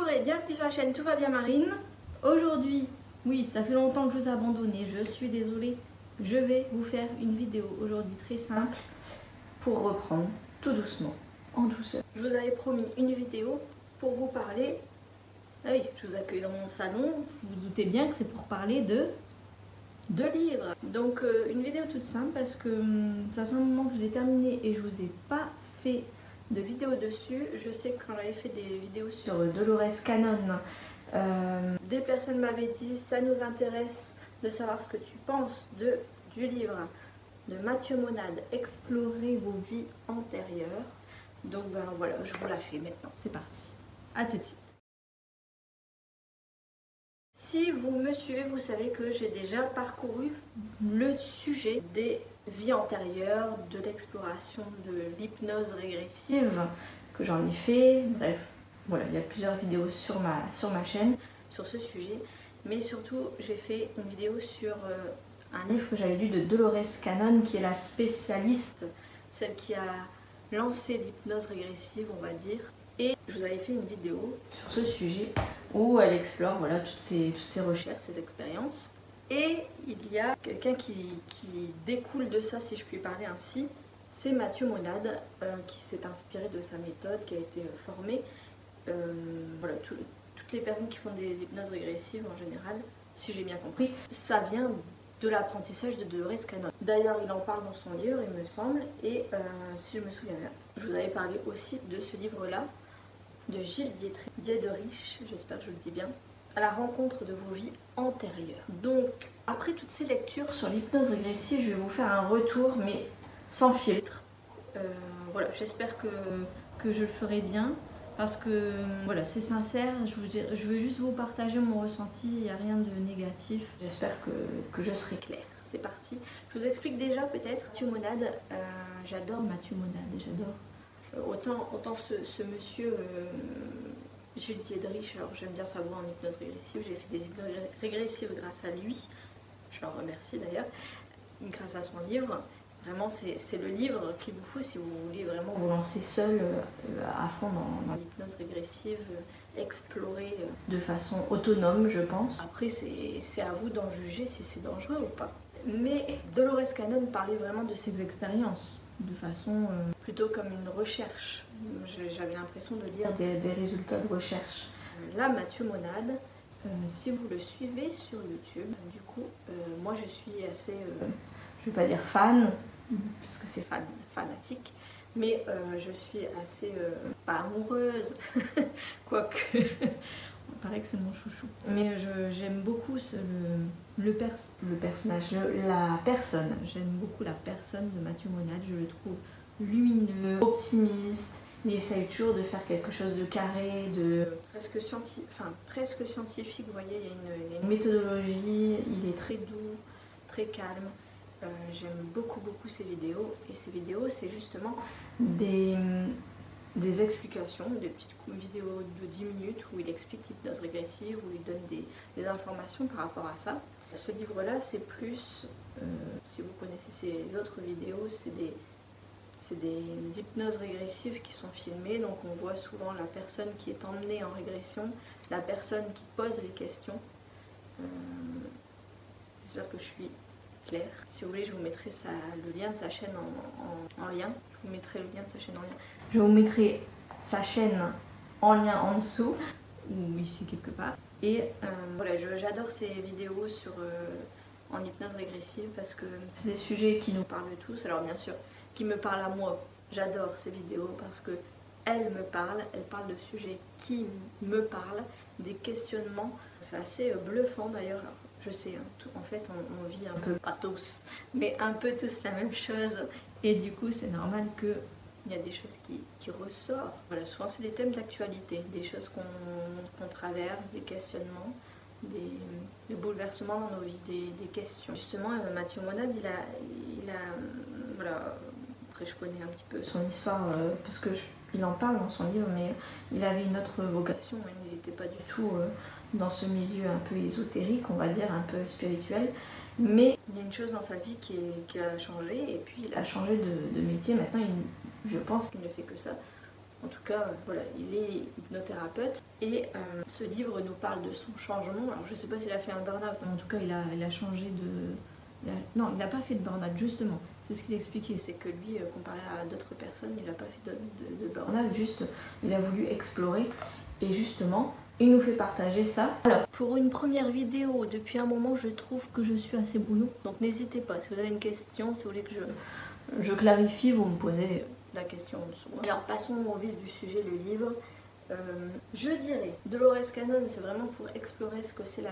Bonjour et bienvenue sur la chaîne Tout va bien Marine. Aujourd'hui, oui, ça fait longtemps que je vous ai abandonné, je suis désolée. Je vais vous faire une vidéo aujourd'hui très simple pour reprendre tout doucement, en douceur. Je vous avais promis une vidéo pour vous parler. Ah oui, je vous accueille dans mon salon, vous vous doutez bien que c'est pour parler de livres. Donc une vidéo toute simple parce que ça fait un moment que je l'ai terminée et je vous ai pas fait de vidéo dessus. Je sais que quand j'avais fait des vidéos sur Dolores Cannon, des personnes m'avaient dit ça nous intéresse de savoir ce que tu penses du livre de Mathieu Monade, Explorer vos vies antérieures. Donc ben voilà, je vous la fais maintenant, c'est parti. À tout de suite. Si vous me suivez, vous savez que j'ai déjà parcouru le sujet des vies antérieures, de l'exploration de l'hypnose régressive, que j'en ai fait. Bref, voilà, il y a plusieurs vidéos sur ma chaîne sur ce sujet. Mais surtout, j'ai fait une vidéo sur un livre que j'avais lu de Dolores Cannon, qui est la spécialiste, celle qui a lancé l'hypnose régressive, on va dire. Et je vous avais fait une vidéo sur ce sujet où elle explore voilà, toutes ses recherches, ses expériences. Et il y a quelqu'un qui découle de ça, si je puis parler ainsi, c'est Mathieu Monade, qui s'est inspiré de sa méthode, qui a été formé. Voilà, toutes les personnes qui font des hypnoses régressives en général, si j'ai bien compris, ça vient de l'apprentissage de Dolores Cannon. D'ailleurs, il en parle dans son livre, il me semble, et si je me souviens bien, je vous avais parlé aussi de ce livre-là, de Gilles Diederich, j'espère que je le dis bien, à la rencontre de vos vies antérieures. Donc, après toutes ces lectures sur l'hypnose régressive, je vais vous faire un retour, mais sans filtre. Voilà, j'espère que je le ferai bien, parce que voilà, c'est sincère, je veux juste vous partager mon ressenti, il n'y a rien de négatif. J'espère que je serai claire. C'est parti. Je vous explique déjà peut-être. Mathieu Monade, j'adore Mathieu Monade, j'adore. Autant ce monsieur Gilles Diederich, alors j'aime bien sa voix en hypnose régressive, j'ai fait des hypnoses régressives grâce à lui, je l'en remercie d'ailleurs, grâce à son livre. Vraiment c'est le livre qu'il vous faut si vous voulez vraiment vous lancer seul à fond dans l'hypnose régressive, explorer de façon autonome je pense. Après c'est à vous d'en juger si c'est dangereux ou pas. Mais Dolores Cannon parlait vraiment de ses expériences, de façon plutôt comme une recherche. J'avais l'impression de lire des résultats de recherche. Là, Mathieu Monade, si vous le suivez sur YouTube, du coup, moi je suis assez, je vais pas dire fan, parce que c'est fanatique, mais je suis assez, pas amoureuse, quoique, il paraît que c'est mon chouchou. Mais j'aime beaucoup le personnage, la personne. J'aime beaucoup la personne de Mathieu Monade, je le trouve lumineux, optimiste. Il essaye toujours de faire quelque chose de carré, de presque scientifique, vous voyez, il y a une méthodologie, il est très doux, très calme. J'aime beaucoup ses vidéos, et ces vidéos c'est justement des explications, des petites vidéos de 10 minutes où il explique l'hypnose régressive, où il donne des informations par rapport à ça. Ce livre-là, c'est plus, si vous connaissez ses autres vidéos, c'est des hypnoses régressives qui sont filmées, donc on voit souvent la personne qui est emmenée en régression, la personne qui pose les questions. J'espère que je suis claire. Si vous voulez, je vous mettrai le lien de sa chaîne en lien. Je vous mettrai le lien de sa chaîne en lien. Je vous mettrai sa chaîne en lien en dessous, ou ici quelque part. Et voilà, j'adore ces vidéos en hypnose régressive parce que c'est des sujets qui nous parlent tous. Alors bien sûr, qui me parlent à moi. J'adore ces vidéos parce que elles me parlent, elles parlent de sujets qui me parlent, des questionnements. C'est assez bluffant d'ailleurs. Je sais, hein, en fait on vit un peu, pas tous, mais un peu tous la même chose. Et du coup c'est normal qu'il y a des choses qui ressortent. Voilà, souvent c'est des thèmes d'actualité, des choses qu'on traverse, des questionnements, des bouleversements dans nos vies, des questions. Justement, Mathieu Monade, il a voilà, après je connais un petit peu son histoire, parce qu'il en parle dans son livre, mais il avait une autre vocation, il n'était pas du tout dans ce milieu un peu ésotérique, on va dire, un peu spirituel. Mais il y a une chose dans sa vie qui a changé, et puis il a changé de métier. Maintenant, je pense qu'il ne fait que ça. En tout cas, voilà, il est hypnothérapeute et ce livre nous parle de son changement. Alors je sais pas s'il a fait un burn-out, mais en tout cas il a changé de... Non, il n'a pas fait de burn-out, justement. C'est ce qu'il expliquait, c'est que lui, comparé à d'autres personnes, il n'a pas fait de burn-out, juste il a voulu explorer et justement... il nous fait partager ça. Alors, pour une première vidéo, depuis un moment, je trouve que je suis assez brouillon. Donc n'hésitez pas, si vous avez une question, si vous voulez que je clarifie, vous me posez la question en dessous. Alors passons au vif du sujet, le livre. Je dirais, Dolores Cannon, c'est vraiment pour explorer ce que c'est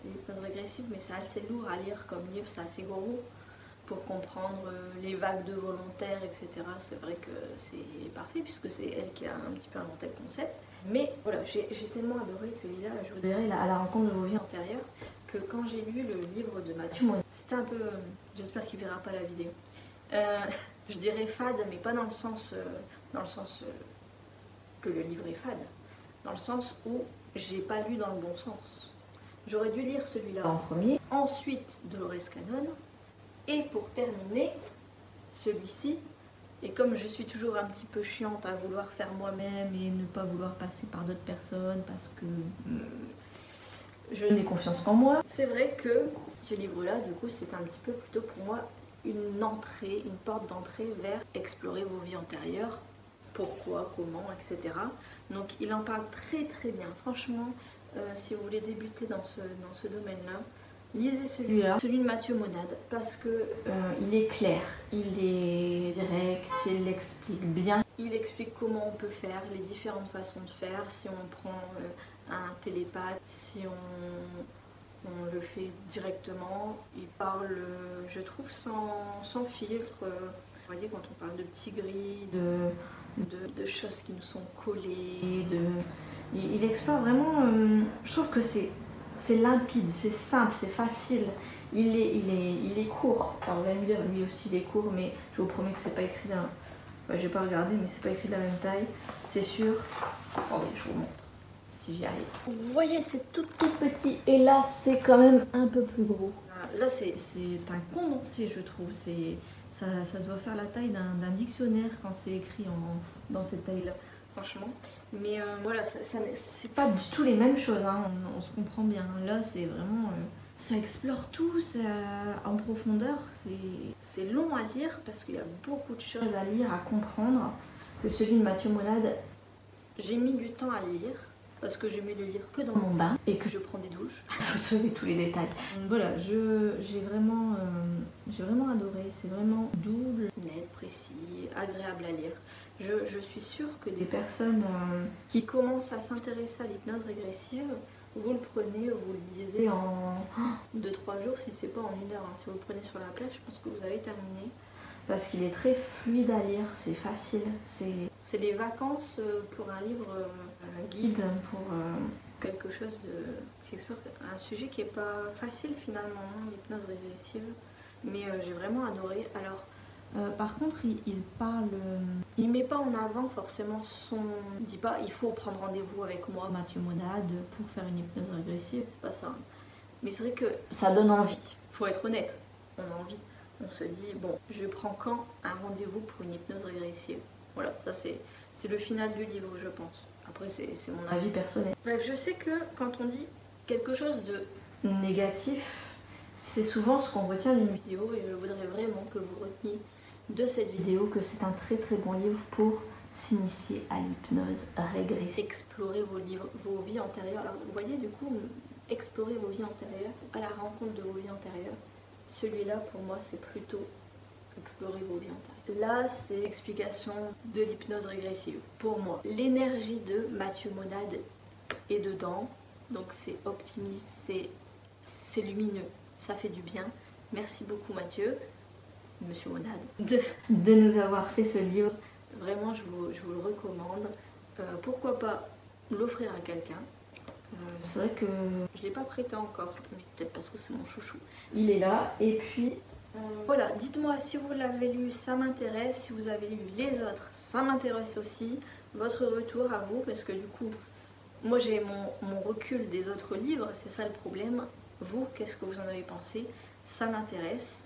l'hypnose régressive, mais c'est assez lourd à lire comme livre, c'est assez gros. Pour comprendre les vagues de volontaires, etc. C'est vrai que c'est parfait puisque c'est elle qui a un petit peu inventé le concept. Mais voilà, j'ai tellement adoré celui-là, je vous dirais à la rencontre de vos vies antérieures, que quand j'ai lu le livre de Mathieu Monade, c'était un peu, j'espère qu'il verra pas la vidéo, je dirais fade, mais pas dans le sens que le livre est fade, dans le sens où j'ai pas lu dans le bon sens. J'aurais dû lire celui-là en premier, ensuite Dolores Cannon, et pour terminer, celui-ci, et comme je suis toujours un petit peu chiante à vouloir faire moi-même et ne pas vouloir passer par d'autres personnes parce que je n'ai confiance qu'en moi, c'est vrai que ce livre-là, du coup, c'est un petit peu plutôt pour moi une entrée, une porte d'entrée vers explorer vos vies antérieures, pourquoi, comment, etc. Donc il en parle très très bien. Franchement, si vous voulez débuter dans ce domaine-là, lisez celui-là, celui de Mathieu Monade, parce que il est clair, il est direct, il explique bien. Il explique comment on peut faire, les différentes façons de faire, si on prend un télépathe, si on le fait directement. Il parle, je trouve, sans filtre. Vous voyez, quand on parle de petits gris, de choses qui nous sont collées, il explore vraiment, je trouve que c'est limpide, c'est simple, c'est facile. Il est court. Alors vous allez me dire, lui aussi il est court, mais je vous promets que c'est pas écrit d'un... Enfin, j'ai pas regardé, mais c'est pas écrit de la même taille. C'est sûr. Attendez, je vous montre. Si j'y arrive. Vous voyez, c'est tout petit. Et là, c'est quand même un peu plus gros. Là, c'est un condensé, je trouve. Ça doit faire la taille d'un dictionnaire quand c'est écrit dans cette taille-là. Franchement. Mais voilà, c'est pas du tout les mêmes choses, hein. On se comprend bien. Là, c'est vraiment... ça explore tout, ça, en profondeur. C'est long à lire parce qu'il y a beaucoup de choses à lire, à comprendre. Que celui de Mathieu Monade, j'ai mis du temps à le lire parce que j'aimais le lire que dans mon bain et que je prends des douches. Vous savez tous les détails. Donc voilà, j'ai vraiment adoré. C'est vraiment double, net, précis, agréable à lire. Je suis sûre que des personnes qui commencent à s'intéresser à l'hypnose régressive, vous le prenez, vous le lisez en 2-3 jours, si c'est pas en 1 heure. Hein. Si vous le prenez sur la plage, je pense que vous avez terminé. Parce qu'il est très fluide à lire, c'est facile. C'est les vacances pour un livre, un guide pour quelque chose qui explore un sujet qui n'est pas facile finalement, hein, l'hypnose régressive. Mais j'ai vraiment adoré. Alors, par contre, il parle... il met pas en avant forcément son... Il dit pas, il faut prendre rendez-vous avec moi, Mathieu Monade, pour faire une hypnose régressive, c'est pas ça. Mais c'est vrai que ça donne envie. Faut être honnête, on a envie. On se dit, bon, je prends quand un rendez-vous pour une hypnose régressive? Voilà, ça c'est le final du livre, je pense. Après, c'est mon avis personnel. Bref, je sais que quand on dit quelque chose de négatif, c'est souvent ce qu'on retient d'une vidéo et je voudrais vraiment que vous reteniez de cette vidéo que c'est un très très bon livre pour s'initier à l'hypnose régressive. Explorer vos vies antérieures. Alors, vous voyez, du coup, explorer vos vies antérieures, à la rencontre de vos vies antérieures. Celui-là, pour moi, c'est plutôt explorer vos vies antérieures. Là, c'est l'explication de l'hypnose régressive. Pour moi, l'énergie de Mathieu Monade est dedans. Donc, c'est optimiste, c'est lumineux. Ça fait du bien. Merci beaucoup, Mathieu, Monsieur Monade, de nous avoir fait ce livre. Vraiment, je vous le recommande. Pourquoi pas l'offrir à quelqu'un. C'est vrai que je ne l'ai pas prêté encore, mais peut-être parce que c'est mon chouchou. Il est là, et puis voilà, dites-moi si vous l'avez lu, ça m'intéresse. Si vous avez lu les autres, ça m'intéresse aussi. Votre retour à vous, parce que du coup, moi j'ai mon recul des autres livres, c'est ça le problème. Vous, qu'est-ce que vous en avez pensé? Ça m'intéresse.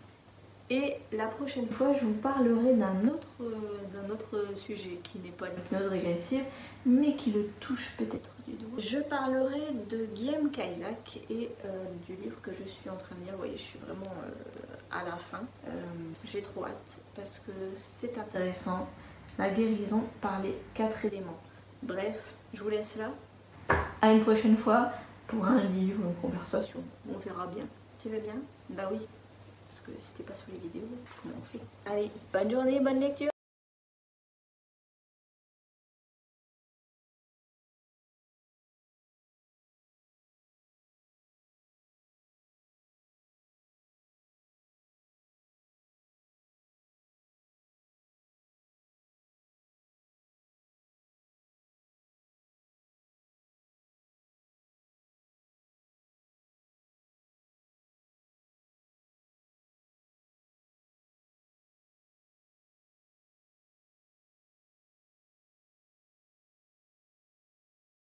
Et la prochaine fois, je vous parlerai d'un autre sujet qui n'est pas l'hypnose régressive, mais qui le touche peut-être du doigt. Je parlerai de Guillaume Caïsac et du livre que je suis en train de lire. Vous voyez, je suis vraiment à la fin. J'ai trop hâte parce que c'est intéressant. La guérison par les 4 éléments. Bref, je vous laisse là. À une prochaine fois pour un livre, une conversation. On verra bien. Tu veux bien? Bah oui. Parce que si t'es pas sur les vidéos, comment on fait? Allez, bonne journée, bonne lecture!